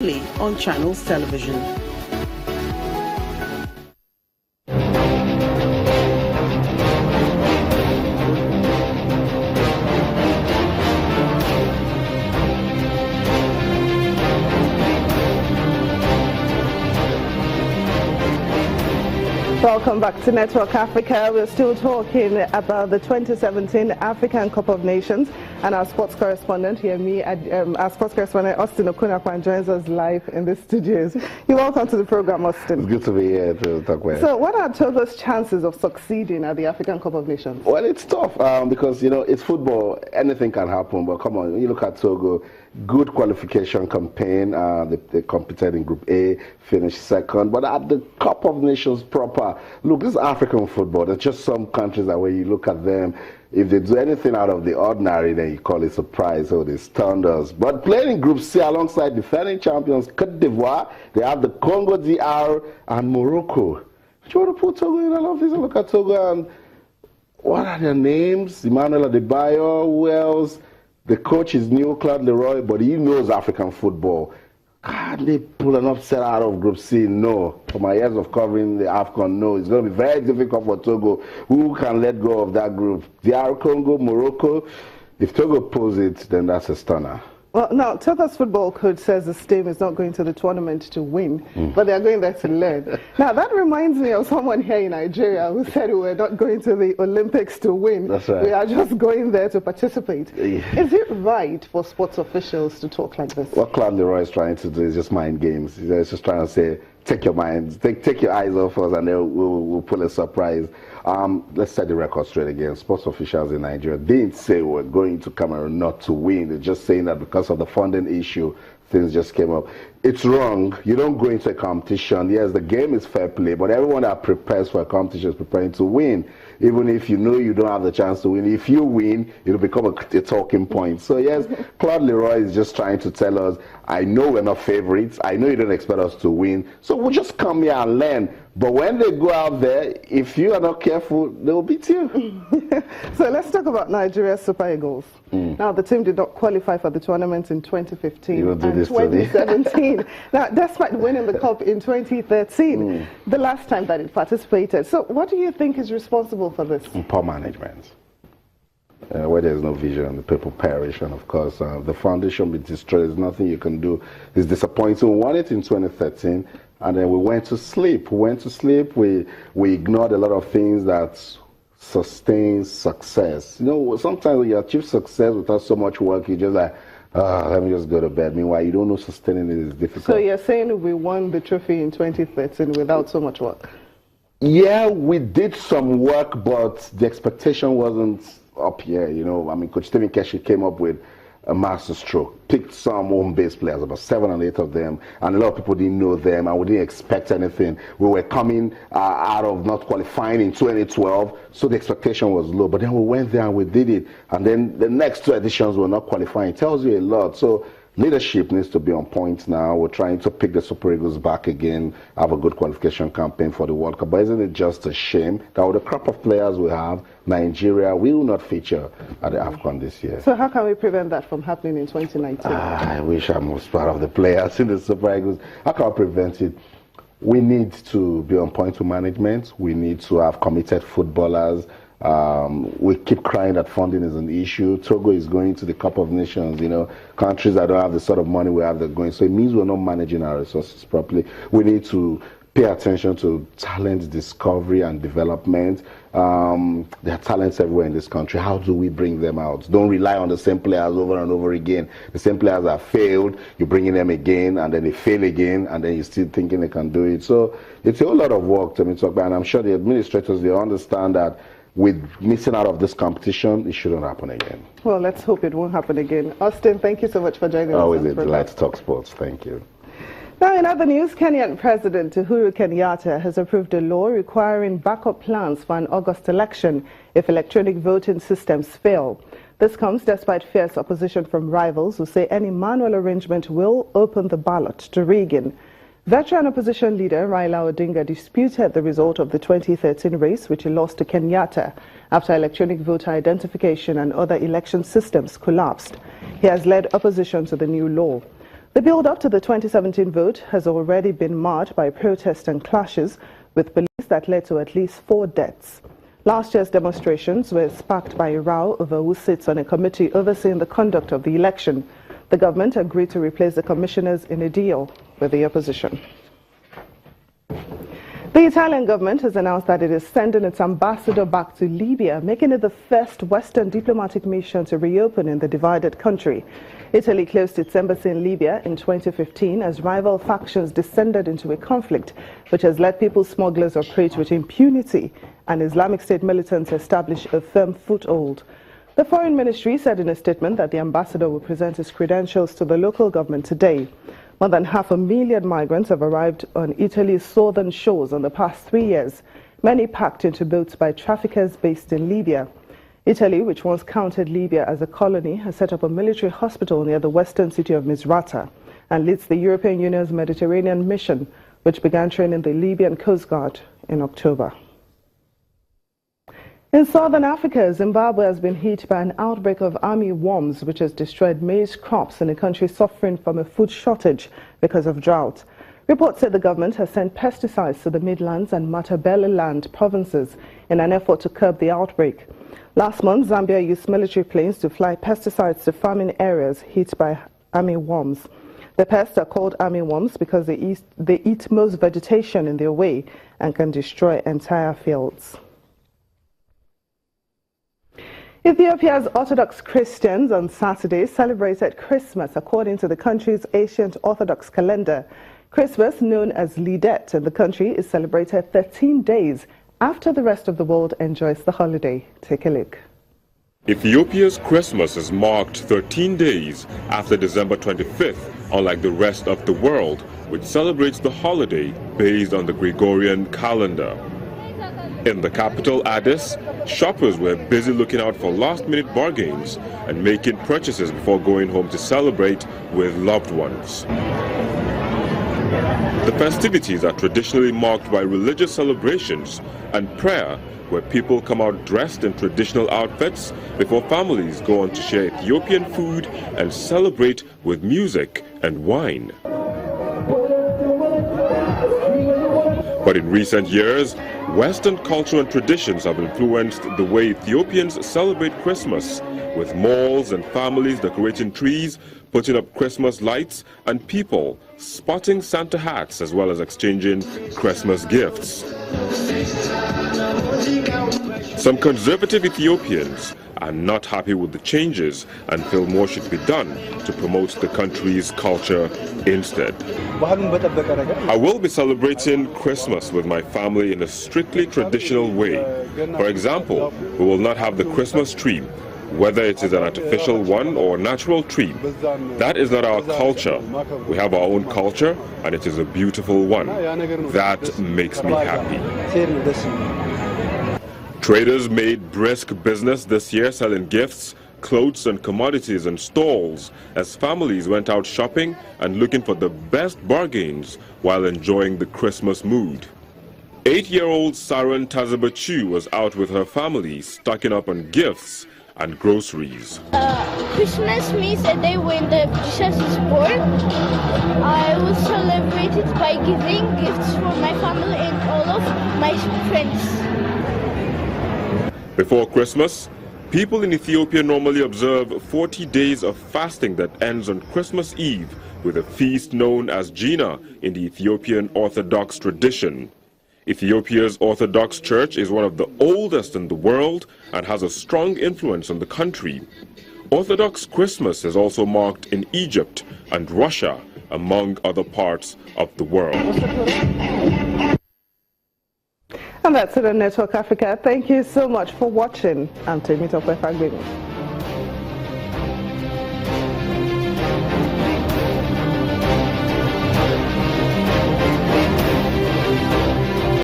only on Channels Television. Welcome back to Network Africa. We're still talking about the 2017 African Cup of Nations, and our sports correspondent here, our sports correspondent Austin Okunakwan, joins us live in the studios. You're welcome to the program, Austin. It's good to be here to talk about it. So what are Togo's chances of succeeding at the African Cup of Nations? Well, it's tough because, you know, it's football. Anything can happen. But come on, when you look at Togo, good qualification campaign. They competed in Group A, finished second. But at the Cup of Nations proper, look, this is African football. There's just some countries that when you look at them, if they do anything out of the ordinary, then you call it surprise, or they stunned us. But playing in Group C alongside defending champions Côte d'Ivoire, they have the Congo DR and Morocco. Do you want to put Togo in all of this? Look at Togo and what are their names? Emmanuel Adebayo, who else? The coach is new, Claude Leroy, but he knows African football. Can they pull an upset out of Group C? No. For my years of covering the AFCON, no. It's going to be very difficult for Togo. Who can let go of that group? DR Congo, Morocco. If Togo pulls it, then that's a stunner. Well, now, Togo's football coach says the team is not going to the tournament to win, but they're going there to learn. Now, that reminds me of someone here in Nigeria who said we're not going to the Olympics to win. That's right. We are just going there to participate. Yeah. Is it right for sports officials to talk like this? What Claude Leroy is trying to do is just mind games. He's just trying to say, take your mind, take your eyes off us, and then we'll pull a surprise. Let's set the record straight again. Sports officials in Nigeria didn't say we're going to Cameroon not to win. They're just saying that because of the funding issue, things just came up. It's wrong. You don't go into a competition. Yes, the game is fair play, but everyone that prepares for a competition is preparing to win. Even if you know you don't have the chance to win, if you win, it'll become a talking point. So yes, Claude Leroy is just trying to tell us, I know we're not favorites. I know you don't expect us to win. So we'll just come here and learn. But when they go out there, if you are not careful, they will beat you. So let's talk about Nigeria's Super Eagles. Now, the team did not qualify for the tournament in 2015 and 2017. Now, despite winning the cup in 2013, the last time that it participated. So what do you think is responsible for this? Poor management. Where there's no vision, the people perish, and of course the foundation will be destroyed. There's nothing you can do. It's disappointing. We won it in 2013, and then we went to sleep. We ignored a lot of things that sustain success. You know, sometimes when you achieve success without so much work, you're just like, let me just go to bed. Meanwhile, you don't know sustaining it is difficult. So you're saying we won the trophy in 2013 without so much work? Yeah, we did some work, but the expectation wasn't up here, you know. I mean, Coach Stephen Keshi came up with a master stroke, picked some home base players, about 7 or 8 of them, and a lot of people didn't know them, and we didn't expect anything. We were coming out of not qualifying in 2012, so the expectation was low. But then we went there and we did it, and then the next 2 editions were not qualifying. It tells you a lot. So leadership needs to be on point now. We're trying to pick the Super Eagles back again, have a good qualification campaign for the World Cup. But isn't it just a shame that with the crop of players we have, Nigeria will not feature at the AFCON this year? So how can we prevent that from happening in 2019? I wish I was part of the players in the Super Eagles. How can we prevent it? We need to be on point with management. We need to have committed footballers. We keep crying that funding is an issue. Togo is going to the Cup of Nations, you know, countries that don't have the sort of money we have, they're going. So it means we're not managing our resources properly. We need to pay attention to talent discovery and development. There are talents everywhere in this country. How do we bring them out? Don't rely on the same players over and over again. The same players that failed, you're bringing them again, and then they fail again, and then you're still thinking they can do it. So it's a whole lot of work to talk about, and I'm sure the administrators, they understand that with missing out of this competition, it shouldn't happen again. Well, let's hope it won't happen again. Austin, thank you so much for joining us. Always a delight to talk sports. Thank you. Now, in other news, Kenyan President Uhuru Kenyatta has approved a law requiring backup plans for an August election if electronic voting systems fail. This comes despite fierce opposition from rivals who say any manual arrangement will open the ballot to rigging. Veteran opposition leader Raila Odinga disputed the result of the 2013 race, which he lost to Kenyatta after electronic voter identification and other election systems collapsed. He has led opposition to the new law. The build-up to the 2017 vote has already been marred by protests and clashes with police that led to at least 4 deaths. Last year's demonstrations were sparked by a row over who sits on a committee overseeing the conduct of the election. The government agreed to replace the commissioners in a deal with the opposition. The Italian government has announced that it is sending its ambassador back to Libya, making it the first Western diplomatic mission to reopen in the divided country. Italy closed its embassy in Libya in 2015 as rival factions descended into a conflict which has led people smugglers operate with impunity and Islamic State militants establish a firm foothold. The Foreign Ministry said in a statement that the ambassador will present his credentials to the local government today. More than 500,000 migrants have arrived on Italy's southern shores in the past 3 years, many packed into boats by traffickers based in Libya. Italy, which once counted Libya as a colony, has set up a military hospital near the western city of Misrata and leads the European Union's Mediterranean mission, which began training the Libyan Coast Guard in October. In southern Africa, Zimbabwe has been hit by an outbreak of army worms which has destroyed maize crops in a country suffering from a food shortage because of drought. Reports say the government has sent pesticides to the Midlands and Matabeleland provinces in an effort to curb the outbreak. Last month, Zambia used military planes to fly pesticides to farming areas hit by army worms. The pests are called army worms because they eat most vegetation in their way and can destroy entire fields. Ethiopia's Orthodox Christians on Saturday celebrated Christmas according to the country's ancient Orthodox calendar. Christmas, known as Lidet in the country, is celebrated 13 days after the rest of the world enjoys the holiday. Take a look. Ethiopia's Christmas is marked 13 days after December 25th, unlike the rest of the world, which celebrates the holiday based on the Gregorian calendar. In the capital, Addis, shoppers were busy looking out for last-minute bargains and making purchases before going home to celebrate with loved ones. The festivities are traditionally marked by religious celebrations and prayer, where people come out dressed in traditional outfits before families go on to share Ethiopian food and celebrate with music and wine. But in recent years, Western culture and traditions have influenced the way Ethiopians celebrate Christmas, with malls and families decorating trees, putting up Christmas lights, and people spotting Santa hats as well as exchanging Christmas gifts. Some conservative Ethiopians are not happy with the changes and feel more should be done to promote the country's culture instead. I will be celebrating Christmas with my family in a strictly traditional way. For example, we will not have the Christmas tree, whether it is an artificial one or a natural tree. That is not our culture. We have our own culture, and it is a beautiful one. That makes me happy. Traders made brisk business this year selling gifts, clothes and commodities in stalls as families went out shopping and looking for the best bargains while enjoying the Christmas mood. 8-year-old Saran Tazabachu was out with her family stocking up on gifts and groceries. Christmas means a day when the Jesus is born. I will celebrate it by giving gifts for my family and all of my friends. Before Christmas, people in Ethiopia normally observe 40 days of fasting that ends on Christmas Eve with a feast known as Jina in the Ethiopian Orthodox tradition. Ethiopia's Orthodox Church is one of the oldest in the world and has a strong influence on the country. Orthodox Christmas is also marked in Egypt and Russia, among other parts of the world. And that's it on Network Africa. Thank you so much for watching. I'm Temitope Fagbemi.